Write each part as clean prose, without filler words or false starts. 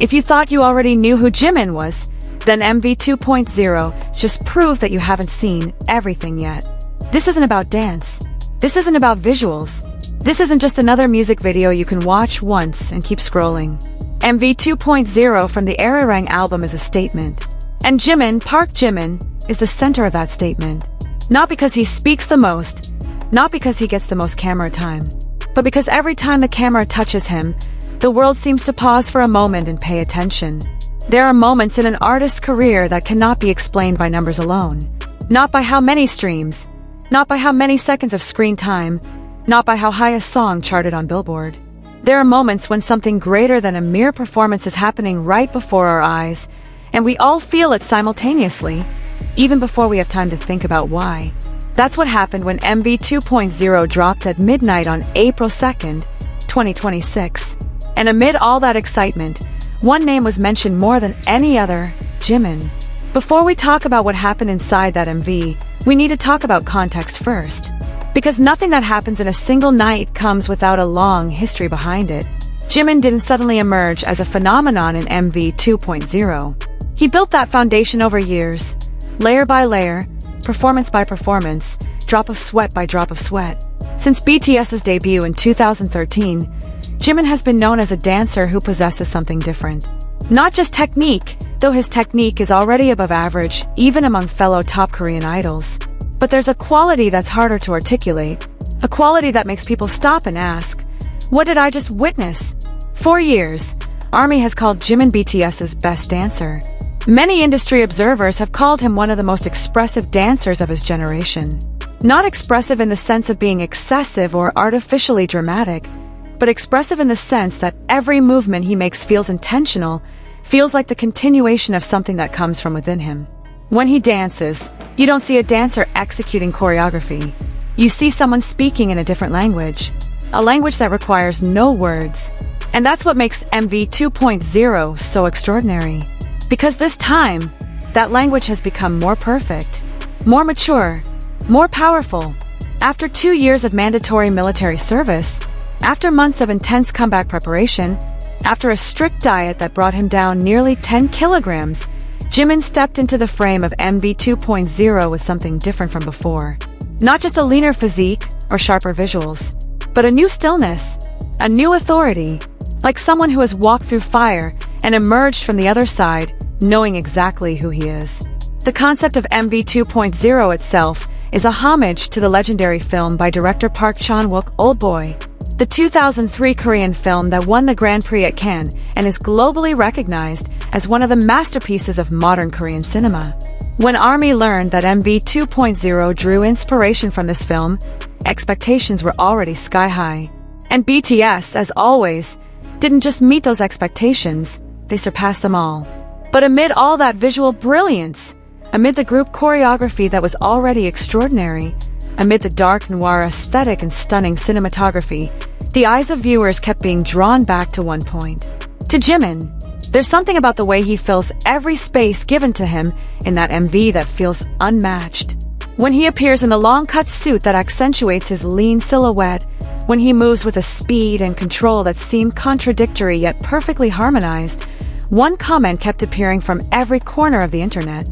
If you thought you already knew who Jimin was, then MV 2.0 just proved that you haven't seen everything yet. This isn't about dance. This isn't about visuals. This isn't just another music video you can watch once and keep scrolling. MV 2.0 from the Arirang album is a statement. And Jimin, ParkJimin, is the center of that statement. Not because he speaks the most, not because he gets the most camera time, but because every time the camera touches him, the world seems to pause for a moment and pay attention. There are moments in an artist's career that cannot be explained by numbers alone. Not by how many streams, not by how many seconds of screen time, not by how high a song charted on Billboard. There are moments when something greater than a mere performance is happening right before our eyes, and we all feel it simultaneously, even before we have time to think about why. That's what happened when MV 2.0 dropped at midnight on April 2nd, 2026. And amid all that excitement, one name was mentioned more than any other: Jimin. Before we talk about what happened inside that MV, we need to talk about context first. Because nothing that happens in a single night comes without a long history behind it. Jimin didn't suddenly emerge as a phenomenon in MV 2.0. He built that foundation over years, layer by layer, performance by performance, drop of sweat by drop of sweat. Since BTS's debut in 2013, Jimin has been known as a dancer who possesses something different. Not just technique, though his technique is already above average, even among fellow top Korean idols. But there's a quality that's harder to articulate, a quality that makes people stop and ask, what did I just witness? For years, ARMY has called Jimin BTS's best dancer. Many industry observers have called him one of the most expressive dancers of his generation. Not expressive in the sense of being excessive or artificially dramatic, but expressive in the sense that every movement he makes feels intentional, feels like the continuation of something that comes from within him. When he dances, you don't see a dancer executing choreography. You see someone speaking in a different language, a language that requires no words. And that's what makes MV 2.0 so extraordinary. Because this time, that language has become more perfect, more mature, more powerful. After 2 years of mandatory military service, after months of intense comeback preparation, after a strict diet that brought him down nearly 10 kilograms, Jimin stepped into the frame of MV 2.0 with something different from before. Not just a leaner physique or sharper visuals, but a new stillness, a new authority, like someone who has walked through fire and emerged from the other side, knowing exactly who he is. The concept of MV 2.0 itself is a homage to the legendary film by director Park Chan-wook, Old Boy, the 2003 Korean film that won the Grand Prix at Cannes and is globally recognized as one of the masterpieces of modern Korean cinema. When ARMY learned that MV 2.0 drew inspiration from this film, expectations were already sky high. And BTS, as always, didn't just meet those expectations, they surpassed them all. But amid all that visual brilliance, amid the group choreography that was already extraordinary, amid the dark noir aesthetic and stunning cinematography, the eyes of viewers kept being drawn back to one point. To Jimin. There's something about the way he fills every space given to him in that MV that feels unmatched. When he appears in the long-cut suit that accentuates his lean silhouette, when he moves with a speed and control that seem contradictory yet perfectly harmonized, one comment kept appearing from every corner of the internet.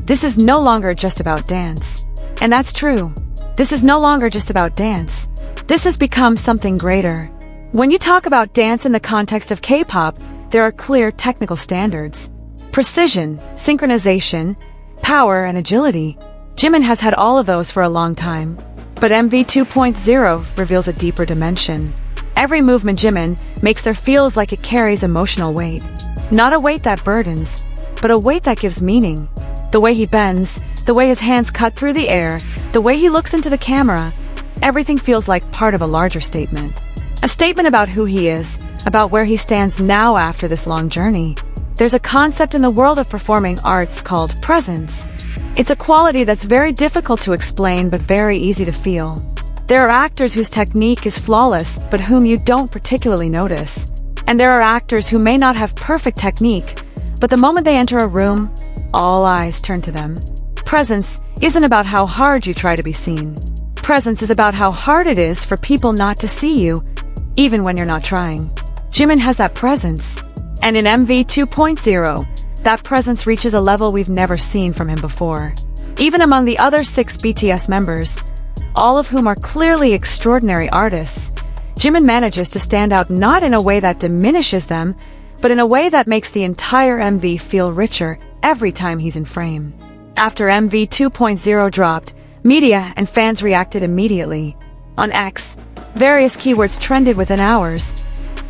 This is no longer just about dance. And that's true. This is no longer just about dance. This has become something greater. When you talk about dance in the context of K-pop, there are clear technical standards. Precision, synchronization, power, and agility. Jimin has had all of those for a long time. But MV 2.0 reveals a deeper dimension. Every movement Jimin makes there feels like it carries emotional weight. Not a weight that burdens, but a weight that gives meaning. The way he bends, the way his hands cut through the air, the way he looks into the camera, everything feels like part of a larger statement. A statement about who he is, about where he stands now after this long journey. There's a concept in the world of performing arts called presence. It's a quality that's very difficult to explain but very easy to feel. There are actors whose technique is flawless but whom you don't particularly notice. And there are actors who may not have perfect technique, but the moment they enter a room, all eyes turn to them. Presence isn't about how hard you try to be seen. Presence is about how hard it is for people not to see you, even when you're not trying. Jimin has that presence. And in MV 2.0, that presence reaches a level we've never seen from him before. Even among the other 6 BTS members, all of whom are clearly extraordinary artists, Jimin manages to stand out not in a way that diminishes them, but in a way that makes the entire MV feel richer every time he's in frame. After MV 2.0 dropped, media and fans reacted immediately. On X, various keywords trended within hours.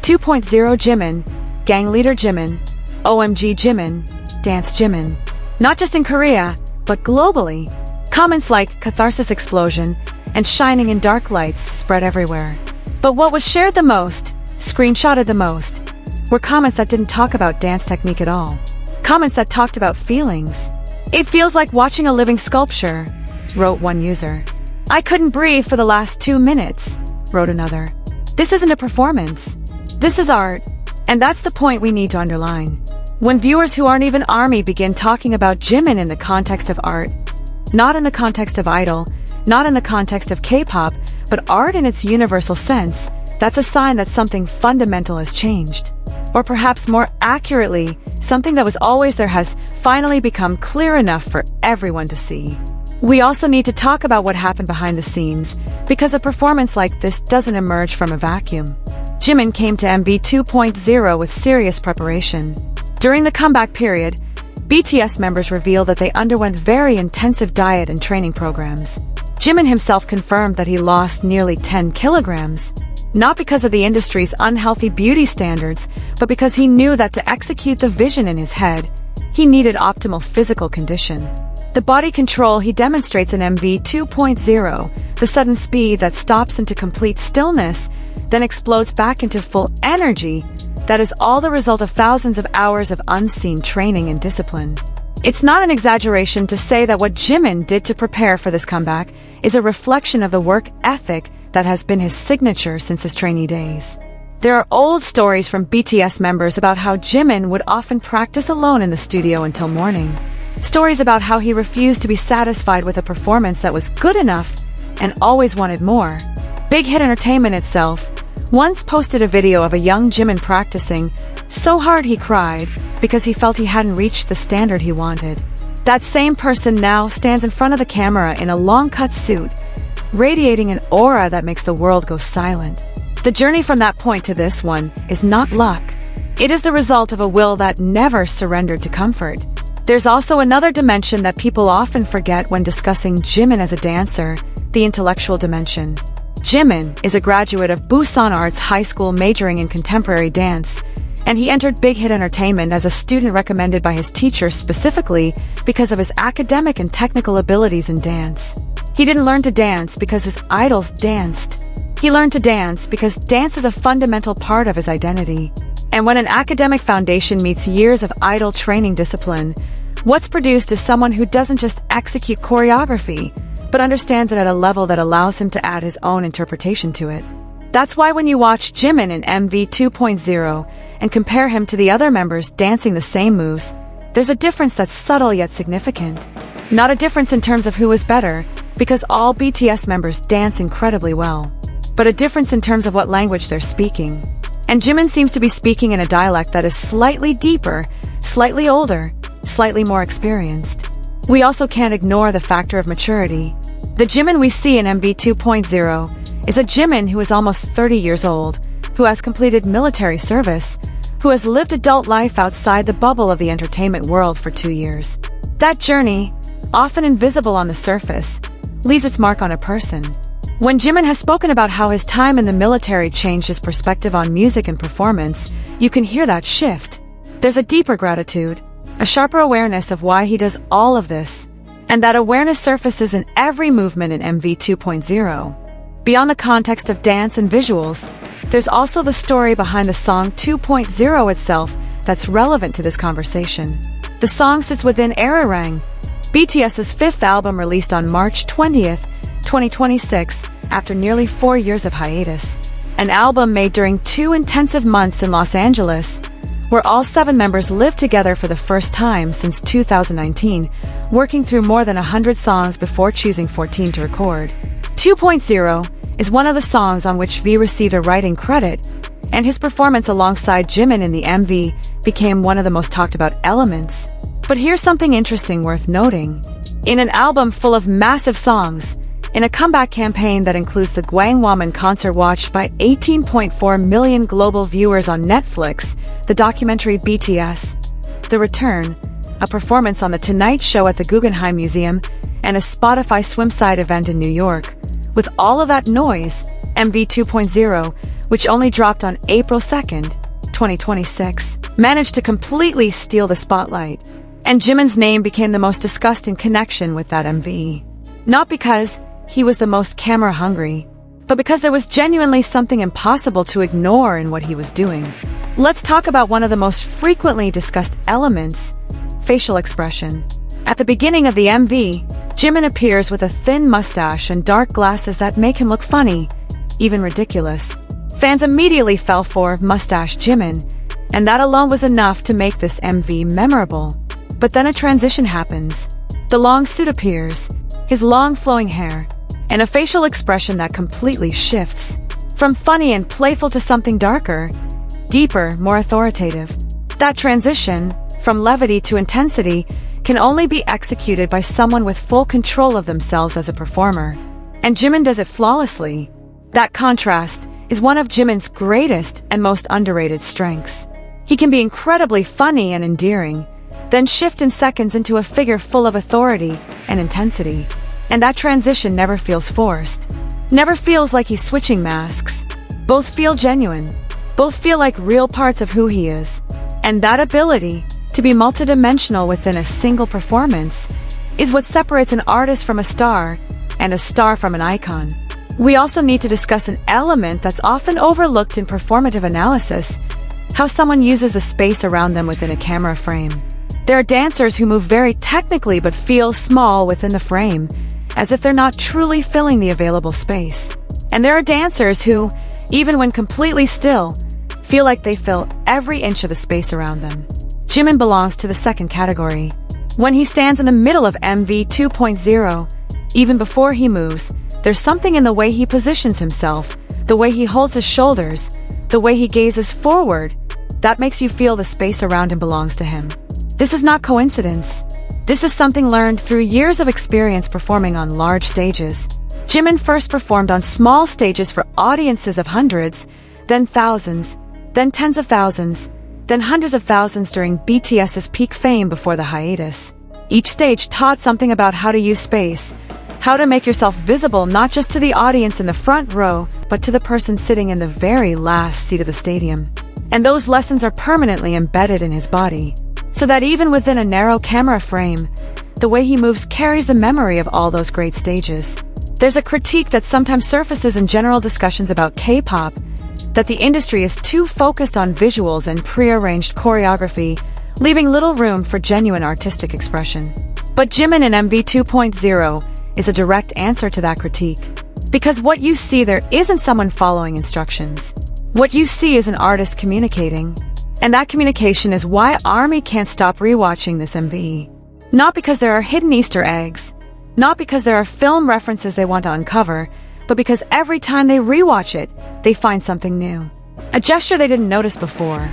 2.0 Jimin, Gang Leader Jimin, OMG Jimin, Dance Jimin. Not just in Korea, but globally. Comments like Catharsis Explosion and Shining in Dark Lights spread everywhere. But what was shared the most, screenshotted the most, were comments that didn't talk about dance technique at all. Comments that talked about feelings. "It feels like watching a living sculpture," wrote one user. "I couldn't breathe for the last 2 minutes," wrote another. "This isn't a performance. This is art." And that's the point we need to underline. When viewers who aren't even ARMY begin talking about Jimin in the context of art, not in the context of idol, not in the context of K-pop, but art in its universal sense, that's a sign that something fundamental has changed. Or perhaps more accurately, something that was always there has finally become clear enough for everyone to see. We also need to talk about what happened behind the scenes, because a performance like this doesn't emerge from a vacuum. Jimin came to MV 2.0 with serious preparation. During the comeback period, BTS members revealed that they underwent very intensive diet and training programs. Jimin himself confirmed that he lost nearly 10 kilograms. Not because of the industry's unhealthy beauty standards, but because he knew that to execute the vision in his head, he needed optimal physical condition. The body control he demonstrates in MV 2.0, the sudden speed that stops into complete stillness, then explodes back into full energy, that is all the result of thousands of hours of unseen training and discipline. It's not an exaggeration to say that what Jimin did to prepare for this comeback is a reflection of the work ethic that has been his signature since his trainee days. There are old stories from BTS members about how Jimin would often practice alone in the studio until morning. Stories about how he refused to be satisfied with a performance that was good enough and always wanted more. Big Hit Entertainment itself once posted a video of a young Jimin practicing so hard he cried because he felt he hadn't reached the standard he wanted. That same person now stands in front of the camera in a long-cut suit, radiating an aura that makes the world go silent. The journey from that point to this one is not luck. It is the result of a will that never surrendered to comfort. There's also another dimension that people often forget when discussing Jimin as a dancer, the intellectual dimension. Jimin is a graduate of Busan Arts High School majoring in contemporary dance, and he entered Big Hit Entertainment as a student recommended by his teacher specifically because of his academic and technical abilities in dance. He didn't learn to dance because his idols danced. He learned to dance because dance is a fundamental part of his identity. And when an academic foundation meets years of idol training discipline, what's produced is someone who doesn't just execute choreography, but understands it at a level that allows him to add his own interpretation to it. That's why when you watch Jimin in MV 2.0 and compare him to the other members dancing the same moves, there's a difference that's subtle yet significant. Not a difference in terms of who is better, because all BTS members dance incredibly well, but a difference in terms of what language they're speaking. And Jimin seems to be speaking in a dialect that is slightly deeper, slightly older, slightly more experienced. We also can't ignore the factor of maturity. The Jimin we see in MV 2.0 is a Jimin who is almost 30 years old, who has completed military service, who has lived adult life outside the bubble of the entertainment world for 2 years. That journey, often invisible on the surface, leaves its mark on a person. When Jimin has spoken about how his time in the military changed his perspective on music and performance, you can hear that shift. There's a deeper gratitude, a sharper awareness of why he does all of this, and that awareness surfaces in every movement in MV 2.0. Beyond the context of dance and visuals, there's also the story behind the song 2.0 itself that's relevant to this conversation. The song sits within Erarang, BTS's 5th album released on March 20th, 2026, after nearly 4 years of hiatus. An album made during 2 intensive months in Los Angeles, where all 7 members lived together for the first time since 2019, working through more than 100 songs before choosing 14 to record. 2.0 is one of the songs on which V received a writing credit, and his performance alongside Jimin in the MV became one of the most talked about elements. But here's something interesting worth noting. In an album full of massive songs, in a comeback campaign that includes the Gwangwoman concert watched by 18.4 million global viewers on Netflix, the documentary BTS, The Return, a performance on The Tonight Show at the Guggenheim Museum, and a Spotify Swimside event in New York. With all of that noise, MV 2.0, which only dropped on April 2nd, 2026, managed to completely steal the spotlight. And Jimin's name became the most discussed in connection with that MV. Not because he was the most camera-hungry, but because there was genuinely something impossible to ignore in what he was doing. Let's talk about one of the most frequently discussed elements, facial expression. At the beginning of the MV, Jimin appears with a thin mustache and dark glasses that make him look funny, even ridiculous. Fans immediately fell for Mustache Jimin, and that alone was enough to make this MV memorable. But then a transition happens. The long suit appears, his long flowing hair, and a facial expression that completely shifts. From funny and playful to something darker, deeper, more authoritative. That transition, from levity to intensity, can only be executed by someone with full control of themselves as a performer. And Jimin does it flawlessly. That contrast is one of Jimin's greatest and most underrated strengths. He can be incredibly funny and endearing, then shift in seconds into a figure full of authority and intensity. And that transition never feels forced. Never feels like he's switching masks. Both feel genuine. Both feel like real parts of who he is. And that ability to be multidimensional within a single performance is what separates an artist from a star and a star from an icon. We also need to discuss an element that's often overlooked in performative analysis: how someone uses the space around them within a camera frame. There are dancers who move very technically but feel small within the frame, as if they're not truly filling the available space. And there are dancers who, even when completely still, feel like they fill every inch of the space around them. Jimin belongs to the second category. When he stands in the middle of MV 2.0, even before he moves, there's something in the way he positions himself, the way he holds his shoulders, the way he gazes forward, that makes you feel the space around him belongs to him. This is not coincidence. This is something learned through years of experience performing on large stages. Jimin first performed on small stages for audiences of hundreds, then thousands, then tens of thousands, then hundreds of thousands during BTS's peak fame before the hiatus. Each stage taught something about how to use space, how to make yourself visible not just to the audience in the front row, but to the person sitting in the very last seat of the stadium. And those lessons are permanently embedded in his body, so that even within a narrow camera frame, the way he moves carries the memory of all those great stages. There's a critique that sometimes surfaces in general discussions about K-pop, that the industry is too focused on visuals and pre-arranged choreography, leaving little room for genuine artistic expression. But Jimin in MV 2.0 is a direct answer to that critique. Because what you see there isn't someone following instructions. What you see is an artist communicating. And that communication is why ARMY can't stop rewatching this MV. Not because there are hidden Easter eggs, not because there are film references they want to uncover, but because every time they rewatch it, they find something new. A gesture they didn't notice before.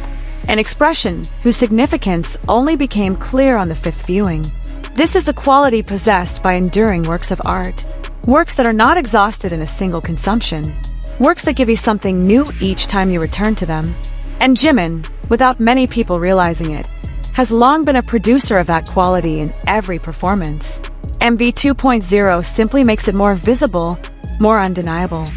An expression whose significance only became clear on the fifth viewing. This is the quality possessed by enduring works of art. Works that are not exhausted in a single consumption. Works that give you something new each time you return to them. And Jimin, without many people realizing it, has long been a producer of that quality in every performance. MV 2.0 simply makes it more visible, more undeniable.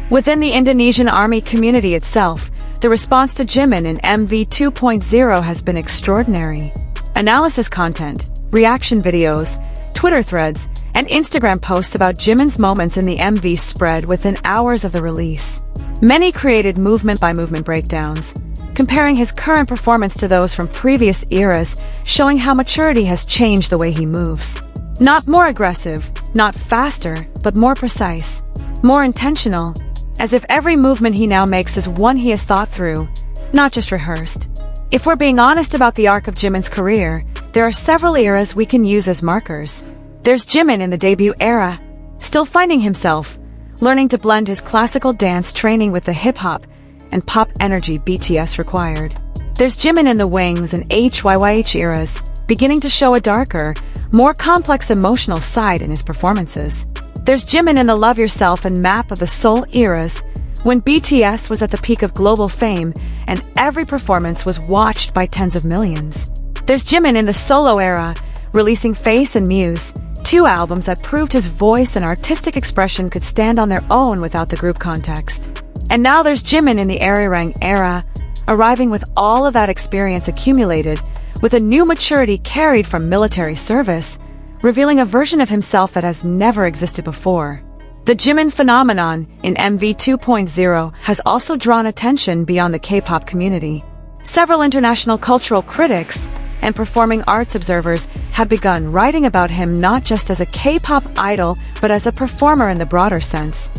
Within the Indonesian ARMY community itself, the response to Jimin in MV 2.0 has been extraordinary. Analysis content, reaction videos, Twitter threads, and Instagram posts about Jimin's moments in the MV spread within hours of the release. Many created movement-by-movement breakdowns, comparing his current performance to those from previous eras, showing how maturity has changed the way he moves. Not more aggressive, not faster, but more precise, more intentional, as if every movement he now makes is one he has thought through, not just rehearsed. If we're being honest about the arc of Jimin's career, there are several eras we can use as markers. There's Jimin in the debut era, still finding himself, learning to blend his classical dance training with the hip-hop, and pop energy BTS required. There's Jimin in the wings and HYYH eras, beginning to show a darker, more complex emotional side in his performances. There's Jimin in the Love Yourself and Map of the Soul eras, when BTS was at the peak of global fame and every performance was watched by tens of millions. There's Jimin in the solo era, releasing Face and Muse, two albums that proved his voice and artistic expression could stand on their own without the group context. And now there's Jimin in the Arirang era, arriving with all of that experience accumulated, with a new maturity carried from military service, revealing a version of himself that has never existed before. The Jimin phenomenon in MV 2.0 has also drawn attention beyond the K-pop community. Several international cultural critics and performing arts observers have begun writing about him not just as a K-pop idol, but as a performer in the broader sense.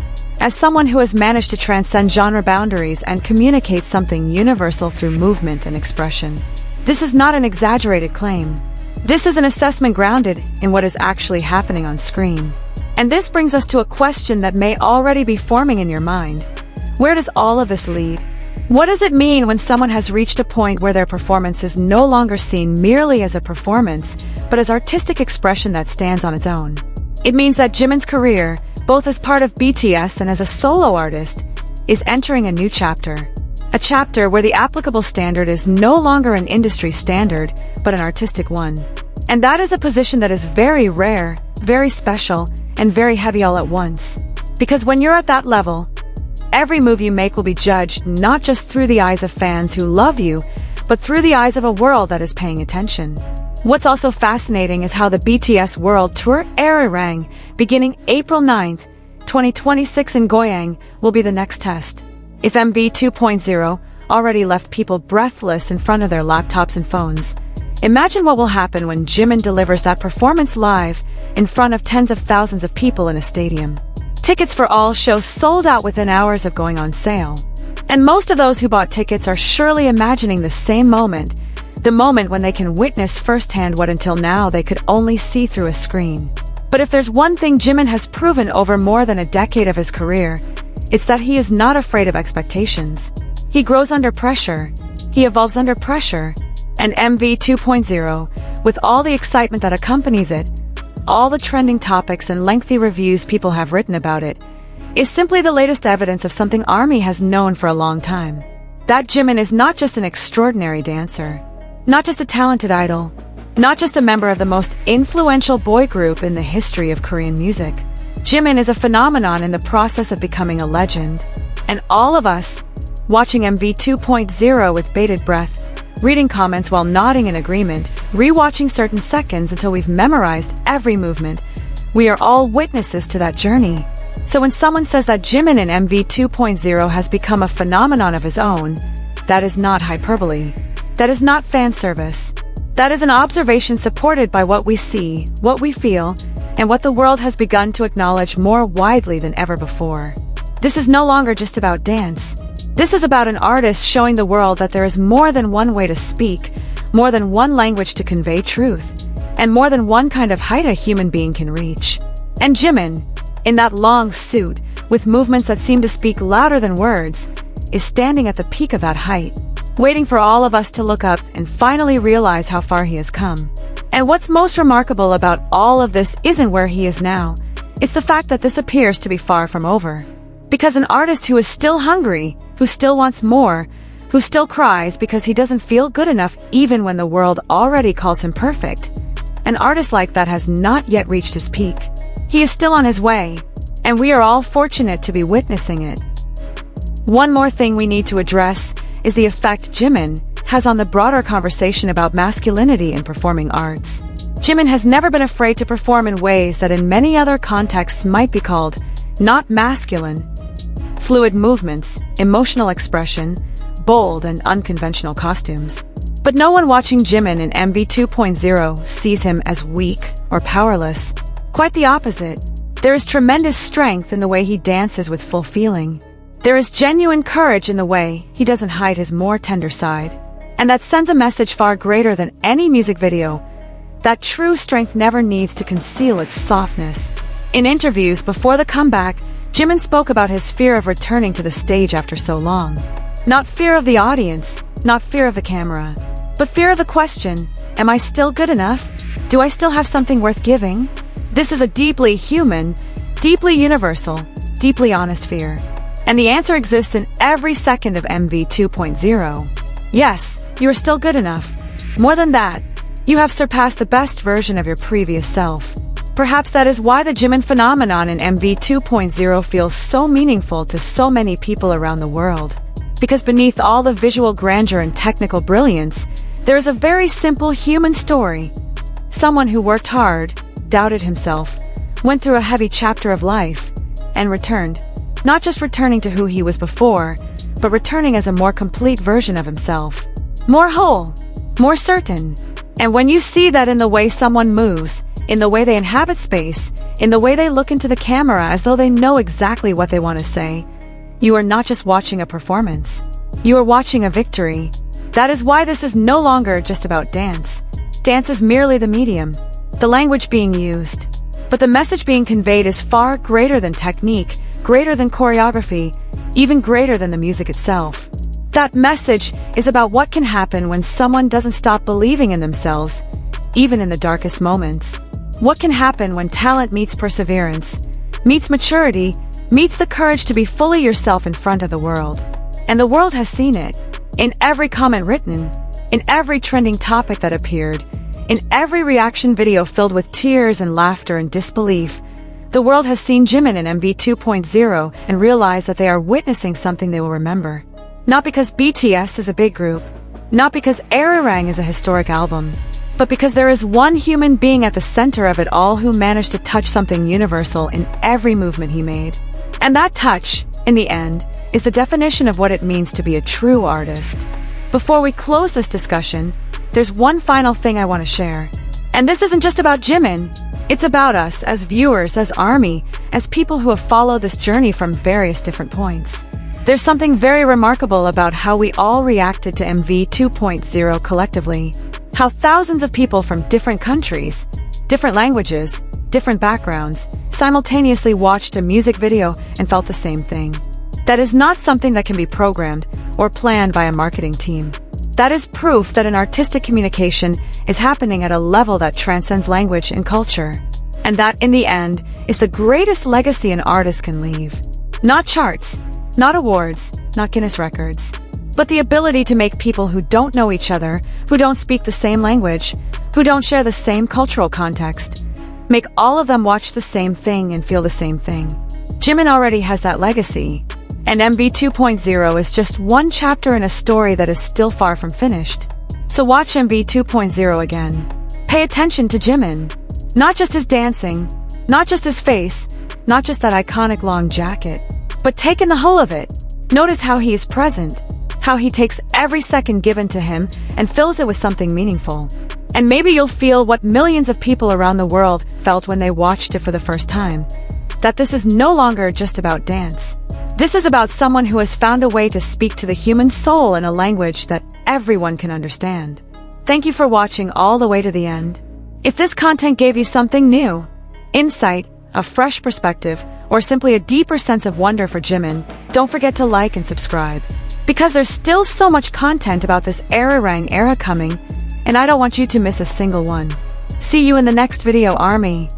As someone who has managed to transcend genre boundaries and communicate something universal through movement and expression. This is not an exaggerated claim. This is an assessment grounded in what is actually happening on screen. And this brings us to a question that may already be forming in your mind. Where does all of this lead? What does it mean when someone has reached a point where their performance is no longer seen merely as a performance, but as artistic expression that stands on its own? It means that Jimin's career, both as part of BTS and as a solo artist, is entering a new chapter. A chapter where the applicable standard is no longer an industry standard, but an artistic one. And that is a position that is very rare, very special, and very heavy all at once. Because when you're at that level, every move you make will be judged not just through the eyes of fans who love you, but through the eyes of a world that is paying attention. What's also fascinating is how the BTS World Tour Arirang, beginning April 9th, 2026 in Goyang, will be the next test. If MV 2.0 already left people breathless in front of their laptops and phones, imagine what will happen when Jimin delivers that performance live in front of tens of thousands of people in a stadium. Tickets for all shows sold out within hours of going on sale. And most of those who bought tickets are surely imagining the same moment, the moment when they can witness firsthand what until now they could only see through a screen. But if there's one thing Jimin has proven over more than a decade of his career, it's that he is not afraid of expectations. He grows under pressure, he evolves under pressure, and MV 2.0, with all the excitement that accompanies it, all the trending topics and lengthy reviews people have written about it, is simply the latest evidence of something ARMY has known for a long time. That Jimin is not just an extraordinary dancer, not just a talented idol, not just a member of the most influential boy group in the history of Korean music. Jimin is a phenomenon in the process of becoming a legend. And all of us, watching MV 2.0 with bated breath, reading comments while nodding in agreement, rewatching certain seconds until we've memorized every movement, we are all witnesses to that journey. So when someone says that Jimin in MV 2.0 has become a phenomenon of his own, that is not hyperbole. That is not fan service. That is an observation supported by what we see, what we feel, and what the world has begun to acknowledge more widely than ever before. This is no longer just about dance. This is about an artist showing the world that there is more than one way to speak, more than one language to convey truth, and more than one kind of height a human being can reach. And Jimin, in that long suit, with movements that seem to speak louder than words, is standing at the peak of that height, waiting for all of us to look up and finally realize how far he has come. And what's most remarkable about all of this isn't where he is now. It's the fact that this appears to be far from over. Because an artist who is still hungry, who still wants more, who still cries because he doesn't feel good enough even when the world already calls him perfect, an artist like that has not yet reached his peak. He is still on his way, and we are all fortunate to be witnessing it. One more thing we need to address is the effect Jimin has on the broader conversation about masculinity in performing arts. Jimin has never been afraid to perform in ways that in many other contexts might be called not masculine. Fluid movements, emotional expression, bold and unconventional costumes. But no one watching Jimin in MV 2.0 sees him as weak or powerless. Quite the opposite. There is tremendous strength in the way he dances with full feeling. There is genuine courage in the way he doesn't hide his more tender side. And that sends a message far greater than any music video. That true strength never needs to conceal its softness. In interviews before the comeback, Jimin spoke about his fear of returning to the stage after so long. Not fear of the audience, not fear of the camera, but fear of the question, am I still good enough? Do I still have something worth giving? This is a deeply human, deeply universal, deeply honest fear. And the answer exists in every second of MV 2.0. Yes, you are still good enough. More than that, you have surpassed the best version of your previous self. Perhaps that is why the Jimin phenomenon in MV 2.0 feels so meaningful to so many people around the world. Because beneath all the visual grandeur and technical brilliance, there is a very simple human story. Someone who worked hard, doubted himself, went through a heavy chapter of life, and returned. Not just returning to who he was before, but returning as a more complete version of himself. More whole, more certain. And when you see that in the way someone moves, in the way they inhabit space, in the way they look into the camera as though they know exactly what they want to say, you are not just watching a performance. You are watching a victory. That is why this is no longer just about dance. Dance is merely the medium, the language being used. But the message being conveyed is far greater than technique, greater than choreography, even greater than the music itself. That message is about what can happen when someone doesn't stop believing in themselves, even in the darkest moments. What can happen when talent meets perseverance, meets maturity, meets the courage to be fully yourself in front of the world. And the world has seen it. In every comment written, in every trending topic that appeared, in every reaction video filled with tears and laughter and disbelief, the world has seen Jimin in MV 2.0 and realized that they are witnessing something they will remember. Not because BTS is a big group, not because Arirang is a historic album, but because there is one human being at the center of it all who managed to touch something universal in every movement he made. And that touch, in the end, is the definition of what it means to be a true artist. Before we close this discussion, there's one final thing I want to share. And this isn't just about Jimin. It's about us as viewers, as ARMY, as people who have followed this journey from various different points. There's something very remarkable about how we all reacted to MV 2.0 collectively. How thousands of people from different countries, different languages, different backgrounds, simultaneously watched a music video and felt the same thing. That is not something that can be programmed or planned by a marketing team. That is proof that an artistic communication is happening at a level that transcends language and culture. And that, in the end, is the greatest legacy an artist can leave. Not charts, not awards, not Guinness records, but the ability to make people who don't know each other, who don't speak the same language, who don't share the same cultural context, make all of them watch the same thing and feel the same thing. Jimin already has that legacy. And MV 2.0 is just one chapter in a story that is still far from finished. So watch MV 2.0 again. Pay attention to Jimin. Not just his dancing, not just his face, not just that iconic long jacket, but take in the whole of it. Notice how he is present, how he takes every second given to him and fills it with something meaningful. And maybe you'll feel what millions of people around the world felt when they watched it for the first time. That this is no longer just about dance. This is about someone who has found a way to speak to the human soul in a language that everyone can understand. Thank you for watching all the way to the end. If this content gave you something new, insight, a fresh perspective, or simply a deeper sense of wonder for Jimin, don't forget to like and subscribe. Because there's still so much content about this Arirang era coming, and I don't want you to miss a single one. See you in the next video, ARMY.